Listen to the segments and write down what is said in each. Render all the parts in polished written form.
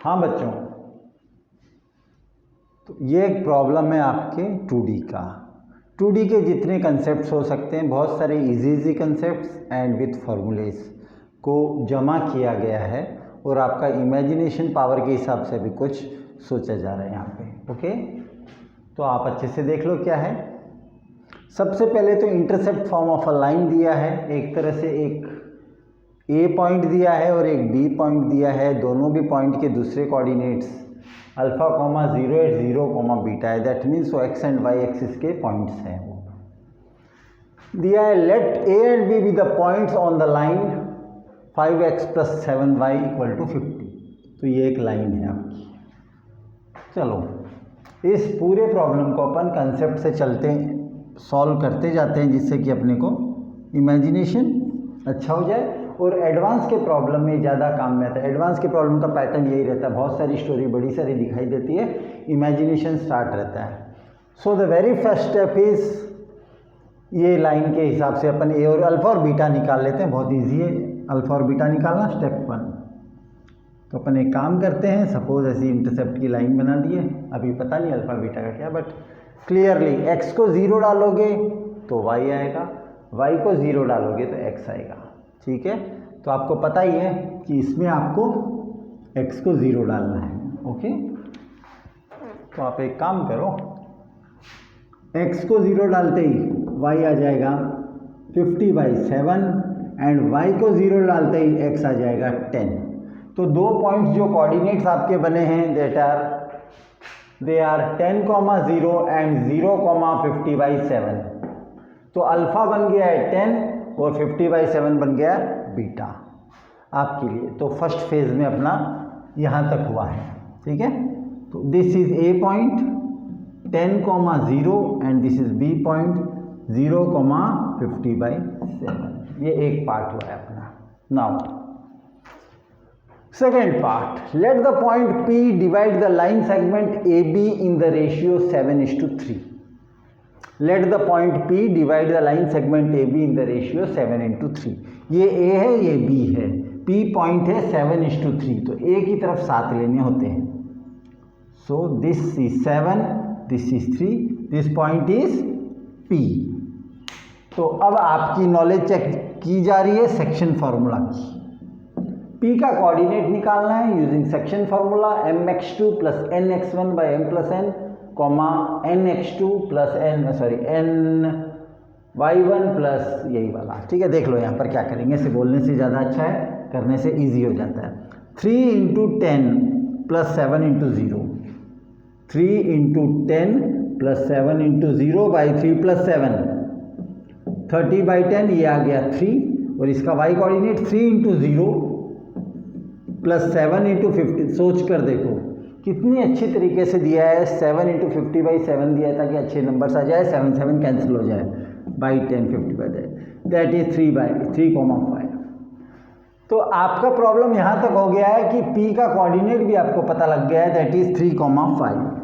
हाँ बच्चों, तो ये एक प्रॉब्लम है आपके 2D का। 2D के जितने कंसेप्ट्स हो सकते हैं, बहुत सारे easy concepts and with formulas को जमा किया गया है और आपका इमेजिनेशन पावर के हिसाब से भी कुछ सोचा जा रहा है यहाँ पे। ओके, तो आप अच्छे से देख लो क्या है। सबसे पहले तो intercept form of a line दिया है, एक तरह से एक ए पॉइंट दिया है और एक बी पॉइंट दिया है। दोनों भी पॉइंट के दूसरे coordinates alpha comma 0 at 0 comma beta है। दैट मीन्स वो एक्स एंड वाई एक्सिस के पॉइंट्स हैं। वो दिया है let A and B the points on the line 5x + 7y = 50। तो ये एक लाइन है आपकी। चलो इस पूरे प्रॉब्लम को अपन कंसेप्ट से चलते सॉल्व करते जाते हैं, जिससे कि अपने को इमेजिनेशन अच्छा हो जाए और एडवांस के प्रॉब्लम में ज़्यादा काम में आता है। एडवांस के प्रॉब्लम का पैटर्न यही रहता है, बहुत सारी स्टोरी बड़ी सारी दिखाई देती है, इमेजिनेशन स्टार्ट रहता है। So the very first step is ये लाइन के हिसाब से अपन ए और अल्फा और बीटा निकाल लेते हैं। बहुत ईजी है अल्फा और बीटा निकालना, स्टेप 1। तो अपन एक काम करते हैं, सपोज ऐसी इंटरसेप्ट की लाइन बना दी है। अभी पता नहीं अल्फा बीटा का क्या, बट क्लियरली एक्स को 0 डालोगे तो वाई आएगा, वाई को 0 डालोगे तो एक्स आएगा। ठीक है, तो आपको पता ही है कि इसमें आपको x को 0 डालना है। ओके, तो आप एक काम करो, x को 0 डालते ही y आ जाएगा 50/7 एंड y को 0 डालते ही x आ जाएगा 10। तो दो पॉइंट्स जो कोऑर्डिनेट्स आपके बने हैं दे आर 10,0 एंड 0,50/7। तो अल्फा बन गया है 10 और 50/7 बन गया बीटा आपके लिए। तो फर्स्ट फेज में अपना यहाँ तक हुआ है। ठीक है, तो this is A point 10,0 and this is B point 0,50/7। ये एक पार्ट हुआ है अपना। Now second part, let the point P divide the line segment AB in the ratio 7:3। Let the point P divide the line segment AB in the ratio 7:3। ये A है, ये B है, P point है 7:3। तो A की तरफ 7 लेने होते हैं। So this is 7, this is 3, this point is P। तो अब आपकी नॉलेज चेक की जा रही है सेक्शन फार्मूला की। P का कोऑर्डिनेट निकालना है using section formula mx2 + nx1/m+n, nx2 + ny1 plus यही वाला। ठीक है, देख लो यहाँ पर क्या करेंगे। इसे बोलने से ज़्यादा अच्छा है, करने से इजी हो जाता है। 3 × 10 + 7 × 0, 3 × 10 + 7 × 0/3 + 7, 30/10। ये आ गया 3 और इसका y कोऑर्डिनेट 3 × 0 + 7 × 50। सोच कर देखो कितनी अच्छी तरीके से दिया है। 7 × 50/7 दिया है ताकि अच्छे नंबर्स आ जाए, 7 7 कैंसिल हो जाए, बाई 10 50/10, दैट इज 3/5। तो आपका प्रॉब्लम यहाँ तक हो गया है कि P का कोऑर्डिनेट भी आपको पता लग गया है, दैट इज 3,5।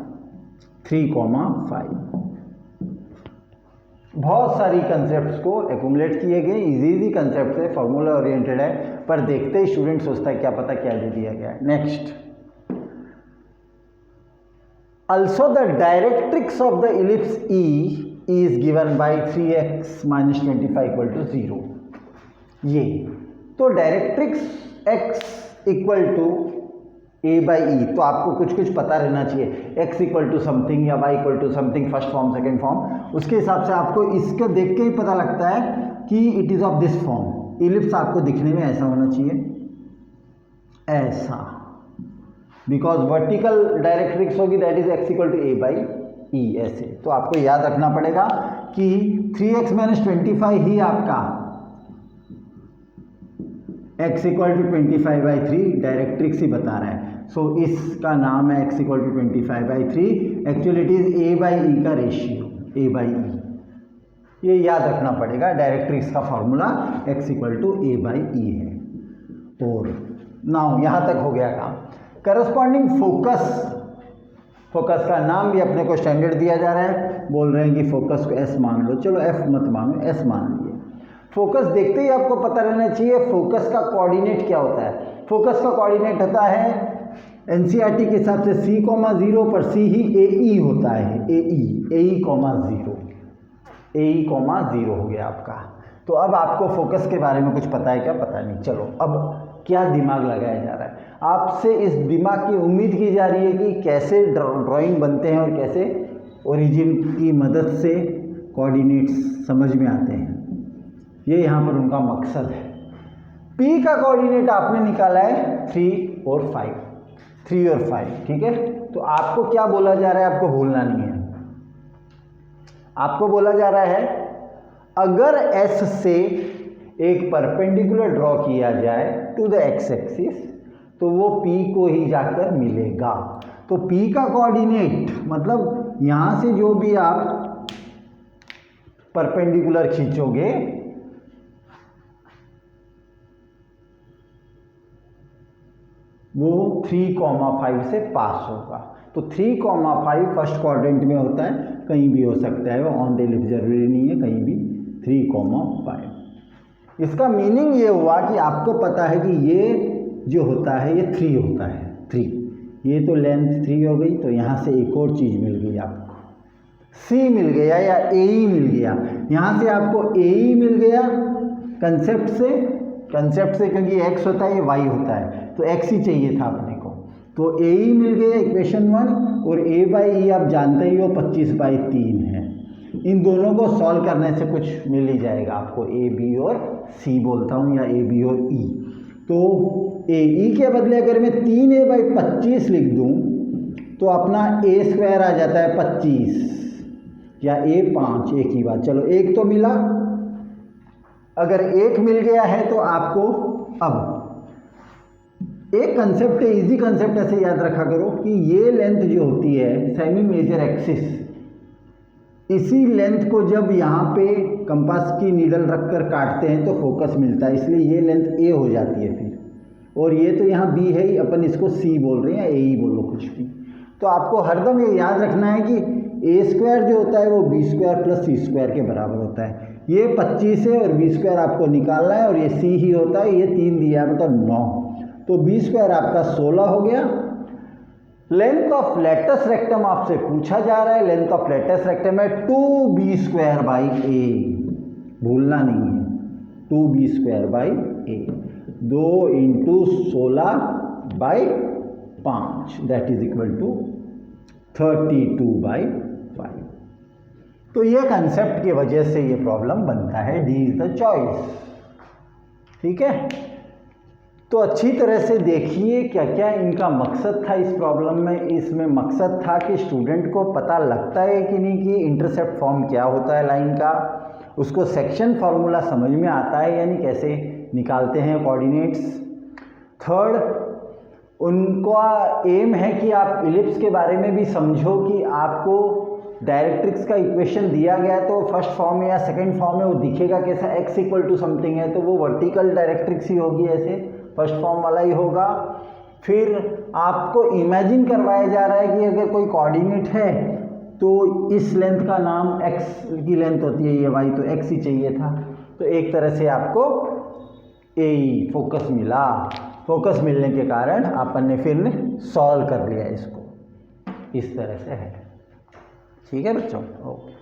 बहुत सारी कंसेप्ट्स को एक्यूमुलेट किए गए, इजी कंसेप्ट है, फॉर्मूला ओरिएंटेड है, पर देखते ही स्टूडेंट सोचता है क्या पता क्या दे दिया गया है। Next, also the directrix of the ellipse E is given by 3x - 25 = 0। ये तो डायरेक्ट्रिक्स x = a/e। तो आपको कुछ कुछ पता रहना चाहिए, x = समथिंग या y = something, first form second form. उसके हिसाब से आपको इसको देख के ही पता लगता है कि it is of this form. Ellipse आपको दिखने में ऐसा होना चाहिए, ऐसा, बिकॉज वर्टिकल डायरेक्ट्रिक्स होगी दैट इज x = a/e ऐसे। तो आपको याद रखना पड़ेगा कि 3x - 25 ही आपका x = 25/3 डायरेक्ट्रिक्स ही बता रहा है। सो इसका नाम है x = 25/3। Actually it is a/e का रेशियो, a/e। ये याद रखना पड़ेगा, डायरेक्ट्रिक्स का फॉर्मूला x = a/e है। और नाउ यहाँ तक हो गया काम। करस्पॉन्डिंग फोकस का नाम भी अपने को स्टैंडर्ड दिया जा रहा है। बोल रहे हैं कि फोकस को S मान लो, चलो F मत मानो, S मान लिए। फोकस देखते ही आपको पता रहना चाहिए फोकस का कोऑर्डिनेट क्या होता है। फोकस का कोऑर्डिनेट होता है एनसीईआरटी के हिसाब से C,0 पर C ही AE होता है, AE,0 हो गया आपका। तो अब आपको फोकस के बारे में कुछ पता है क्या? पता नहीं। चलो अब क्या दिमाग लगाया जा रहा है आपसे, इस दिमाग की उम्मीद की जा रही है कि कैसे ड्राइंग बनते हैं और कैसे ओरिजिन की मदद से कोऑर्डिनेट्स समझ में आते हैं। ये यहाँ पर उनका मकसद है। P का कोऑर्डिनेट आपने निकाला है 3 और 5, ठीक है। तो आपको क्या बोला जा रहा है, आपको भूलना नहीं है। आपको बोला जा रहा है अगर S से एक परपेंडिकुलर ड्रॉ किया जाए टू द एक्स एक्सिस तो वो P को ही जाकर मिलेगा। तो P का कोऑर्डिनेट मतलब यहाँ से जो भी आप परपेंडिकुलर खींचोगे वो 3,5 से पास होगा। तो 3,5 फर्स्ट क्वाड्रेंट में होता है, कहीं भी हो सकता है, वो ऑन द लिफ्ट जरूरी नहीं है, कहीं भी 3,5। इसका मीनिंग ये हुआ कि आपको पता है कि ये जो होता है ये 3 होता है, 3। ये तो लेंथ 3 हो गई। तो यहाँ से एक और चीज़ मिल गई आपको, C मिल गया या AE मिल गया। यहाँ से आपको AE मिल गया कंसेप्ट से, क्योंकि x होता है ये y होता है, तो x ही चाहिए था अपने को। तो AE मिल गया इक्वेशन 1, और A/E आप जानते ही हो 25/3 है। इन दोनों को सॉल्व करने से कुछ मिल ही जाएगा आपको, A, B और C बोलता हूँ, या A, B और E। तो AE के बदले अगर मैं 3A/25 लिख दूँ तो अपना A² आ जाता है 25, या A5, एक ही बात। चलो एक तो मिला। अगर एक मिल गया है तो आपको अब एक कंसेप्ट है, इजी कंसेप्ट ऐसे याद रखा करो कि ये लेंथ जो होती है सेमी मेजर एक्सिस, इसी लेंथ को जब यहाँ पे कंपास की नीडल रखकर काटते हैं तो फोकस मिलता है, इसलिए ये लेंथ A हो जाती है फिर। और ये तो यहाँ B है ही, अपन इसको C बोल रहे हैं या AE बोलो कुछ भी। तो आपको हरदम ये याद रखना है कि A² जो होता है वो B² + C² के बराबर होता है। ये 25 है और B² आपको निकालना है, और ये C ही होता है, ये 3 दिया है मतलब 9। तो B² आपका 16 हो गया। लेंथ ऑफ लेटस रेक्टम आपसे पूछा जा रहा है। लेंथ ऑफ लेटस रेक्टम है 2B²/A, भूलना नहीं है, 2B²/A, 2 × 16/5 that is equal to 32/5। तो ये कंसेप्ट की वजह से ये प्रॉब्लम बनता है, डी इज द चॉइस, ठीक है। तो अच्छी तरह से देखिए क्या क्या इनका मकसद था इस प्रॉब्लम में। इसमें मकसद था कि स्टूडेंट को पता लगता है कि नहीं कि इंटरसेप्ट फॉर्म क्या होता है लाइन का, उसको सेक्शन फार्मूला समझ में आता है यानी कैसे निकालते हैं कोऑर्डिनेट्स। थर्ड, उनका एम है कि आप इलिप्स के बारे में भी समझो कि आपको डायरेक्ट्रिक्स का इक्वेशन दिया गया है तो फर्स्ट फॉर्म में या सेकंड फॉर्म में वो दिखेगा कैसा, x = समथिंग है तो वो वर्टिकल डायरेक्ट्रिक्स ही होगी, ऐसे फर्स्ट फॉर्म वाला ही होगा। फिर आपको इमेजिन करवाया जा रहा है कि अगर कोई कोऑर्डिनेट है तो इस लेंथ का नाम x की लेंथ होती है, ये y तो x ही चाहिए था। तो एक तरह से आपको AE फोकस मिला। फोकस मिलने के कारण अपन ने फिर सॉल्व कर लिया इसको, इस तरह से है। ठीक है बच्चों, ओके।